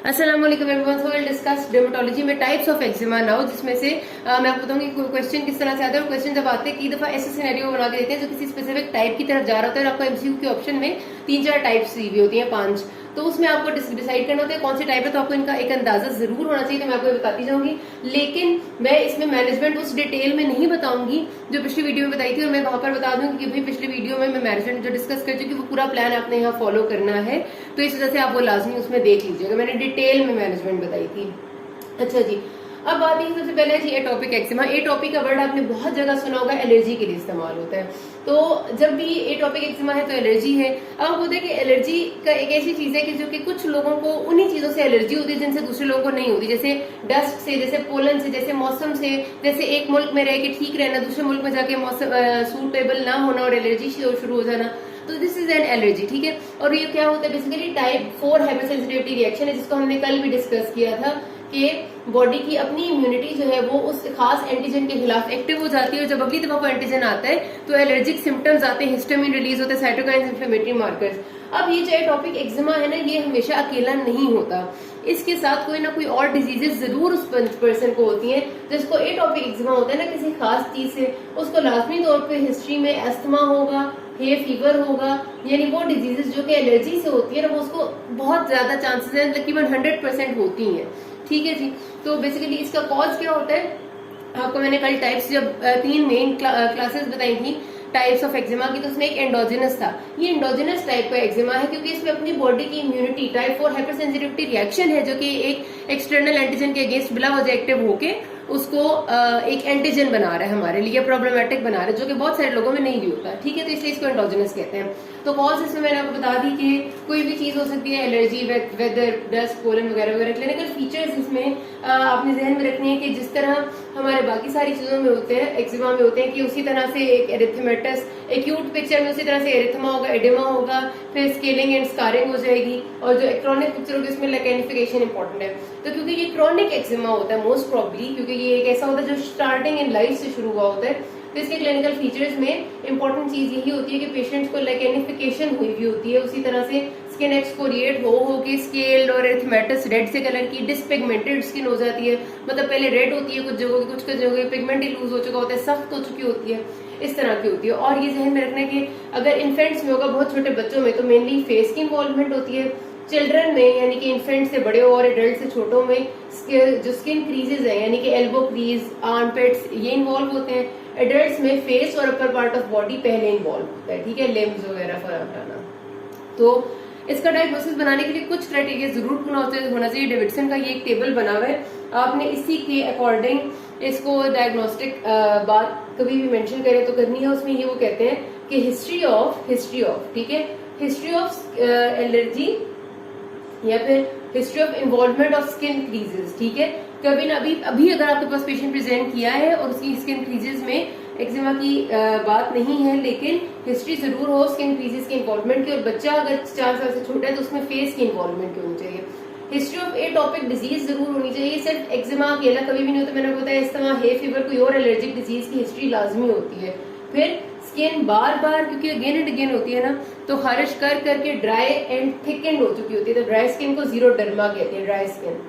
अस्सलाम वालेकुम everyone, so will discuss dermatology में टाइप्स ऑफ एक्जिमा नाउ, जिसमें से मैं आपको बताऊंगी क्वेश्चन किस तरह से आता है। और क्वेश्चन जब आते हैं कई दफा ऐसे सिनेरियो बना के देते हैं जो किसी स्पेसिफिक टाइप की तरफ जा रहा होता है और आपको एमसीक्यू के ऑप्शन में 3-4 टाइप्स दी हुई होती हैं, 5, तो उसमें आपको डिसाइड करना होता है कौन सी टाइप है। तो आपको इनका एक अंदाजा जरूर होना चाहिए, तो मैं आपको बताती जाऊंगी, लेकिन मैं इसमें मैनेजमेंट उस डिटेल में नहीं बताऊंगी जो पिछली वीडियो में बताई थी। और मैं वहां पर बता दूंगी कि भाई पिछली वीडियो में मैं मैनेजमेंट जो डिस्कस कर चुकी वो पूरा प्लान आपने यहाँ फॉलो करना है, तो इस वजह से आप वो लाजमी उसमें देख लीजिएगा, मैंने डिटेल में मैनेजमेंट बताई थी। अच्छा जी, अब बात है सबसे पहले जी एटोपिक एक्जिमा। एटोपिक का वर्ड आपने बहुत जगह सुना होगा, एलर्जी के लिए इस्तेमाल होता है। तो जब भी एटोपिक एक्जिमा है तो एलर्जी है। अब आप बोलते हैं कि एलर्जी का एक ऐसी चीज है कि जो कि कुछ लोगों को उन्हीं चीजों से एलर्जी होती है जिनसे दूसरे लोगों को नहीं होती, जैसे डस्ट से, जैसे पोलन से, जैसे मौसम से, जैसे एक मुल्क में रह के ठीक रहना, दूसरे मुल्क में जाके मौसम सूटेबल ना होना और एलर्जी शुरू हो जाना, तो दिस इज एन एलर्जी। ठीक है, और ये क्या होता है बेसिकली टाइप 4 हाइपरसेंसिटिविटी रिएक्शन है, जिसको हमने कल भी डिस्कस किया था कि बॉडी की अपनी इम्यूनिटी जो है वो उस खास एंटीजन के खिलाफ एक्टिव हो जाती है, और जब अगली दफा कोई एंटीजन आता है तो एलर्जिक सिम्टम्स आते हैं, हिस्टामिन रिलीज होते हैं, साइटोकाइन्स, इन्फ्लेमेटरी मार्कर्स। अब ये जो एटोपिक एक्जिमा है ना, ये हमेशा अकेला नहीं होता, इसके साथ कोई ना कोई और डिजीजेस जरूर उस पर्सन को होती हैं। जिसको एटोपिक एक्जिमा होता है ना किसी खास चीज से, उसको लाजमी तौर पे हिस्ट्री में अस्थमा होगा, हे फीवर होगा, यानी वो डिजीजेस जो कि एलर्जी से होती है ना, वो उसको बहुत ज्यादा चांसेस हैं, तकरीबन 100% होती हैं। ठीक है जी, तो बेसिकली इसका कॉज क्या होता है, आपको मैंने कल टाइप्स जब 3 मेन क्लासेस बताई थी टाइप्स ऑफ एक्जिमा की, तो उसमें एक एंडोजिनस था। ये एंडोजिनस टाइप का एक्जिमा है क्योंकि इसमें अपनी बॉडी की इम्यूनिटी, टाइप 4 हाइपरसेंसिटिविटी रिएक्शन है, जो कि एक एक्सटर्नल एंटीजन के अगेंस्ट बिला वजह एक्टिव होके उसको एक एंटीजन बना रहा है, हमारे लिए प्रॉब्लमेटिक बना रहा है, जो कि बहुत सारे लोगों में नहीं भी होता। ठीक है, तो इसलिए इसको एंडोजिनस कहते हैं। तो कॉज इसमें मैंने आपको बता दी कि कोई भी चीज हो सकती है, एलर्जी, वेदर, डस्ट, पोलन वगैरह वगैरह। क्लिनिकल फीचर्स इसमें आपने जहन में रखनी है कि जिस तरह हमारे बाकी सारी चीजों में होते हैं, एक्जिमा में होते हैं, कि उसी तरह से एक एरिथमेटस, एक्यूट पिक्चर में उसी तरह से एरिथमा होगा, एडिमा होगा, फिर स्केलिंग एंड स्कारिंग हो जाएगी, और जो क्रॉनिक पिक्चर होगी उसमें लैकेनिफिकेशन इंपॉर्टेंट है। तो क्योंकि ये क्रॉनिक एक्जिमा होता है मोस्ट प्रॉब्ली, क्योंकि ये एक ऐसा होता है जो स्टार्टिंग इन लाइफ से शुरू हुआ होता है, तो इसके क्लिनिकल फीचर्स में इंपॉर्टेंट चीज यही होती है कि पेशेंट्स को लैकेनिफिकेशन हुई भी होती है, उसी तरह से स्किन एक्सफोलिएट हो के स्केल्ड और एरिथमेटस रेड से कलर की, डिसपिगमेंटेड स्किन हो जाती है, मतलब पहले रेड होती है कुछ जगहों की, कुछ जगहों पिगमेंट ही लूज हो चुका होता है, सख्त हो चुकी होती है, इस तरह की होती है। और ये जहन में रखना है कि अगर इन्फेंट्स में होगा, बहुत छोटे बच्चों में, तो मेनली फेस की इन्वॉल्वमेंट होती है। चिल्ड्रन में यानी कि इन्फेंट से बड़े और एडल्ट से छोटों में जो स्किन क्रीजेज है, यानी कि एल्बो क्रीज, आर्मपिट्स, ये इन्वॉल्व होते हैं। एडल्ट्स में फेस और अपर पार्ट ऑफ बॉडी पहले इन्वॉल्व होता है, ठीक है, लिम्स वगैरह फराहम। तो इसका डायग्नोसिस बनाने के लिए कुछ क्राइटेरिया जरूर होना चाहिए। डेविडसन का ये एक टेबल बना हुआ है, आपने इसी के अकॉर्डिंग इसको डायग्नोस्टिक बात कभी भी मेंशन करें तो करनी है। उसमें ये वो कहते हैं कि हिस्ट्री ऑफ, ठीक है, हिस्ट्री ऑफ एलर्जी या फिर history of involvement of skin creases. ठीक है, कभी ना अभी अगर आपके पास पेशेंट प्रेजेंट किया है और उसकी स्किन क्रीजेस में एक्जिमा की बात नहीं है, लेकिन हिस्ट्री जरूर हो स्किन क्रीजेस के इन्वॉल्वमेंट की, और बच्चा अगर 4 साल से छोटा है तो उसमें फेस की इन्वॉल्वमेंट की होनी चाहिए। हिस्ट्री ऑफ एटोपिक डिजीज जरूर होनी चाहिए, सिर्फ एक्जिमा अकेला कभी भी नहीं होता। मैंने बताया इस्तेमा, हे फीवर, कोई और एलर्जिक डिजीज की हिस्ट्री लाजमी होती है। फिर स्किन बार बार, क्योंकि अगेन एंड अगेन होती है ना, तो खारिश कर करके ड्राई एंड थिकेंड हो चुकी होती है, तो ड्राई स्किन को जीरोडर्मा कहते हैं, ड्राई स्किन।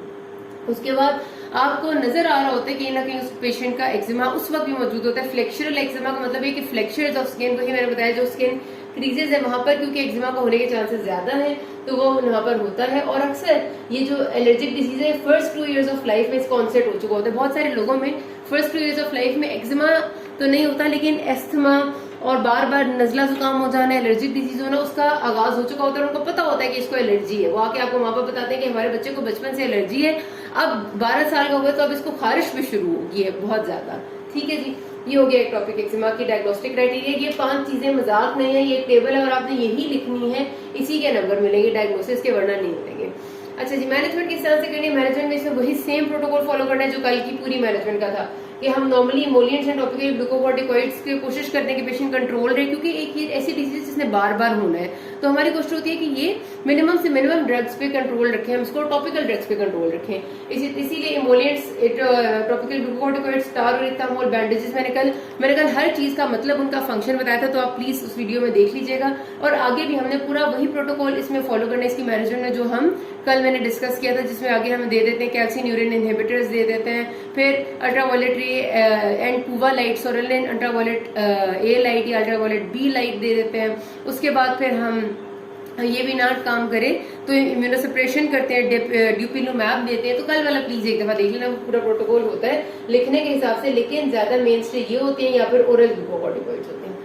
उसके बाद आपको नजर आ रहा होता है कहीं ना कहीं उस पेशेंट का एक्जिमा उस वक्त भी मौजूद होता है। फ्लेक्चरल एक्जिमा का मतलब है कि फ्लेक्चर्स ऑफ स्किन, तो ही मैंने बताया जो स्किन क्रीजेज है वहां पर, क्योंकि एक्जिमा का होने के चांसेस ज्यादा है, तो वो वहां पर होता है। और अक्सर ये जो एलर्जिक डिजीज है फर्स्ट 2 years ऑफ लाइफ में इसका ऑनसेट हो चुका होता है। बहुत सारे लोगों में फर्स्ट 2 years ऑफ लाइफ में एक्जिमा तो नहीं होता, लेकिन एस्थमा और बार बार नजला जुकाम हो जाना, एलर्जिक डिजीज होना, उसका आगाज हो चुका होता है, उनको पता होता है कि इसको एलर्जी है। वो आके आपको माँ बाप बताते हैं कि हमारे बच्चे को बचपन से एलर्जी है, अब 12 साल का हुआ तो अब इसको खारिश भी शुरू होगी है बहुत ज्यादा। ठीक है जी, ये हो गया एक टॉपिक एक्जिमा की डायग्नोस्टिक क्राइटेरिया। ये 5 चीजें मजाक नहीं है, ये एक टेबल है और आपने यही लिखनी है, इसी के नंबर मिलेंगे डायग्नोसिस के, वरना नहीं मिलेंगे। अच्छा जी, मैनेजमेंट किस तरह से करनी है? मैनेजमेंट में इसमें वही सेम प्रोटोकॉल फॉलो करना है जो कल की पूरी मैनेजमेंट का था, कि हम normally emollients and topical glucocorticoids की कोशिश करने के पेशेंट कंट्रोल रहे, क्योंकि एक ये ऐसी डिजीज जिसने बार बार होना है, तो हमारी कोशिश होती है कि ये मिनिमम से मिनिमम ड्रग्स पे कंट्रोल रखें, हम इसको टॉपिकल ड्रग्स पे कंट्रोल रखें। इसीलिए इमोलिएंट्स, टॉपिकल ग्लूकोकॉर्टिकॉइड, स्टारोरेथामोल, बैंडेजेस, मैंने कल हर चीज का मतलब उनका फंक्शन बताया था, तो आप प्लीज उस वीडियो में देख लीजिएगा। और आगे भी हमने पूरा वही प्रोटोकॉल इसमें फॉलो करना है इसकी मैनेजमेंट में जो हम कल मैंने डिस्कस किया था, जिसमें आगे हमें दे देते हैं कैल्सिन्यूरिन इनहिबिटर्स दे देते हैं, फिर ultraviolet ray and PUVA light, psoralen ultraviolet A light या अल्ट्रावायलेट बी लाइट दे देते हैं। उसके बाद फिर हम ये भी ना काम करे तो इम्यूनोसप्रेशन करते हैं, ड्यूपिलुमैब देते हैं। तो कल वाला प्लीज एक दफा देख लेना, पूरा प्रोटोकॉल होता है लिखने के हिसाब से, लेकिन ज्यादा मेन स्टे ये होते हैं या फिर ओरल ग्लूकोकॉर्टिकॉइड्स होते हैं।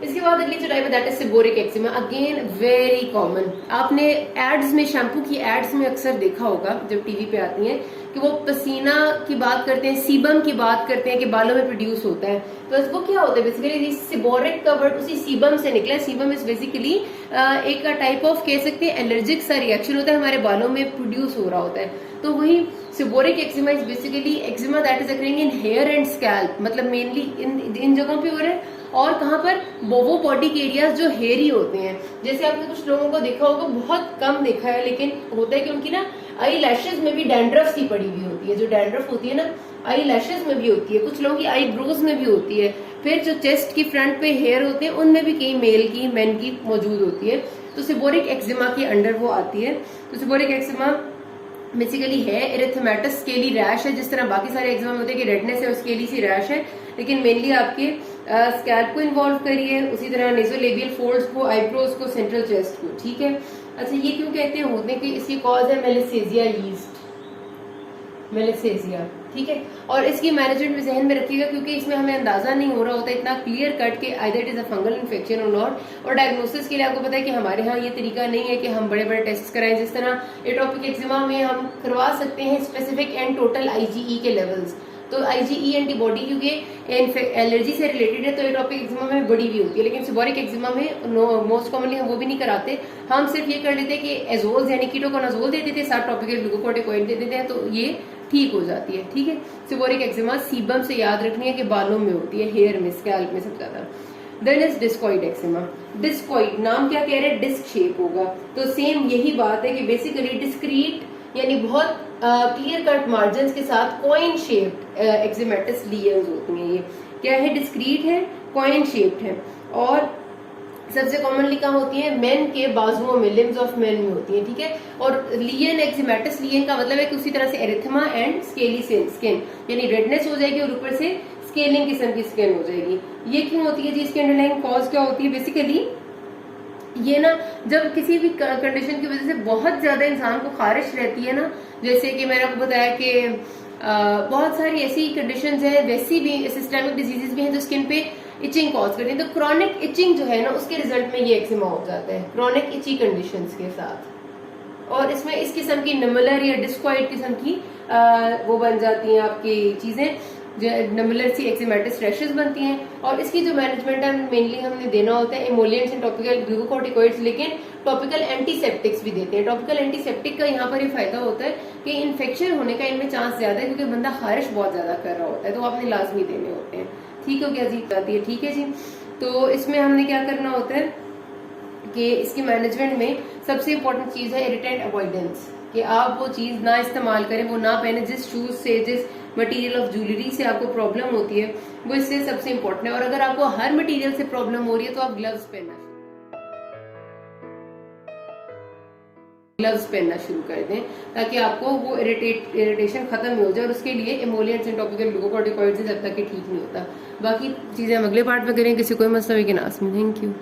इसके बाद अगली जो टाइप है that is seborrheic eczema, again very common. आपने एड्स में, शैम्पू की एड्स में अक्सर देखा होगा जब टीवी पे आती हैं कि वो पसीना की बात करते हैं, सीबम की बात करते हैं कि बालों में प्रोड्यूस होता है। तो वो क्या होता है बेसिकली, सेबोरिक का वर्ड उसी सीबम से निकला है। सीबम इज बेसिकली एक टाइप ऑफ कह सकते हैं एलर्जिक सा रिएक्शन होता है, हमारे बालों में प्रोड्यूस हो रहा होता है। तो वही seborrheic eczema is basically eczema that is occurring in hair and scalp, मतलब मेनली इन जगहों पे हो रहा है। और कहाँ पर, वो बॉडी के एरियाज जो हेयरी होते हैं। जैसे आपने कुछ लोगों को देखा होगा, बहुत कम देखा है, लेकिन होता है कि उनकी ना आई लैशेज में भी डैंड्रफ सी पड़ी हुई होती है। जो डैंड्रफ होती है ना आई लैशेज में भी होती है, कुछ लोगों की आई ब्रोज में भी होती है। फिर जो चेस्ट की फ्रंट पे हेयर होते हैं उनमें भी कई मेल की, मेन की मौजूद होती है। तो सेबोरिक एक्जिमा के अंडर वो आती है। तो सेबोरिक एक्जिमा बेसिकली है एरिथेमेटस स्केली रैश है, जिस तरह बाकी सारे एक्जिमा में होते हैं कि रेडनेस है और स्केली सी रैश है, लेकिन मेनली आपके स्कैल्प को इन्वॉल्व करिए, उसी तरह नेजोलेबियल फोल्ड्स को, आईब्रोज को, सेंट्रल चेस्ट को। ठीक है, अच्छा ये क्यों कहते हैं होते हैं कि इसकी कॉज है मेलिसेजिया यीस्ट, मेलिसेजिया। ठीक है, और इसकी मैनेजमेंट में जहन में रखिएगा क्योंकि इसमें हमें अंदाजा नहीं हो रहा होता इतना क्लियर कट के either it is a fungal infection और नॉट। और डायग्नोसिस के लिए आपको पता है कि हमारे यहाँ ये तरीका नहीं है कि हम बड़े बड़े टेस्ट कराएं। जिस तरह एटोपिक एक्जिमा में हम करवा सकते हैं स्पेसिफिक एंड टोटल IgE के लेवल्स, तो IgE एंटीबॉडी क्योंकि एलर्जी से रिलेटेड है तो एटोपिक एक्जिमा में बड़ी भी होती है, लेकिन सेबोरिक एक्जिमा में मोस्ट कॉमनली हम वो भी नहीं कराते। हम सिर्फ ये कर लेते हैं कि एजोल्स यानी कीटोकोनाजोल दे देते हैं, साथ टॉपिकल ग्लूकोकॉर्टिकॉइड दे देते हैं, तो ये ठीक हो जाती है। ठीक है, सेबोरिक एक्जिमा सीबम से याद रखनी है कि बालों में होती है, हेयर में, स्कैल्प में सबसे ज्यादा। Then is discoid eczema. Discoid नाम क्या कह रहे हैं, डिस्क शेप होगा, तो सेम यही बात है कि बेसिकली डिस्क्रीट यानी बहुत क्लियर कट मार्जिन के साथ कॉइन शेप्ड एक्जिमेटस लीयर्स होती हैं। ये क्या है, डिस्क्रीट है, कॉइन शेप्ड है, और सबसे कॉमनली कहाँ होती है, मेन के बाजुओं में, लिम्स ऑफ मेन में होती है। ठीक है, और लियन एक्जिमेटस, लियन का मतलब है कि उसी तरह से एरिथमा एंड स्केली स्किन, यानी रेडनेस हो जाएगी और ऊपर से स्केलिंग किस्म की स्किन हो जाएगी। ये क्यों होती है जी, इसकी अंडरलाइंग कॉज क्या होती है, बेसिकली ये ना जब किसी भी कंडीशन की वजह से बहुत ज्यादा इंसान को खारिश रहती है ना, जैसे कि मैंने आपको बताया कि बहुत सारी ऐसी कंडीशंस हैं, वैसी भी सिस्टेमिक डिजीजेस भी हैं जो स्किन पे इचिंग कॉज करती है। तो क्रॉनिक इचिंग जो है ना उसके रिजल्ट में ये एक्जिमा हो जाता है, क्रॉनिक इची कंडीशंस के साथ। और इसमें इस किस्म की नमुलर या डिस्कॉइड किस्म की वो बन जाती हैं आपकी चीजें, जो नमुलर सी एक्जिमेटस रैशेस बनती हैं। और इसकी जो मैनेजमेंट है मेनली हमने देना होता है इमोलिएंट्स एंड टॉपिकल ग्लूकोकॉर्टिकॉइड्स, लेकिन टॉपिकल एंटीसेप्टिक्स भी देते हैं। टॉपिकल एंटीसेप्टिक का यहाँ पर ये फायदा होता है कि इन्फेक्शन होने का इनमें चांस ज्यादा है क्योंकि बंदा खारिश बहुत ज्यादा कर रहा होता है, तो आपने लाजमी देने होते हैं। ठीक हो गया जी, जाती है। ठीक है जी, तो इसमें हमने क्या करना होता है कि इसकी मैनेजमेंट में सबसे इंपॉर्टेंट चीज है इरिटेंट अवॉइडेंस, कि आप वो चीज ना इस्तेमाल करें, वो ना पहने जिस शूज से, जिस मटेरियल ऑफ ज्वेलरी से आपको प्रॉब्लम होती है, वो इससे सबसे इंपॉर्टेंट है। और अगर आपको हर मटेरियल से प्रॉब्लम हो रही है तो आप ग्लव्स पहनना शुरू कर दें ताकि आपको वो इरिटेशन खत्म हो जाए। और उसके लिए इमोलिएंट्स एंड टॉपिकल ग्लूकोकॉर्टिकॉइड्स जब तक कि ठीक नहीं होता। बाकी चीजें हम अगले पार्ट में करें, किसी कोई मसला भी के नास में। Thank you.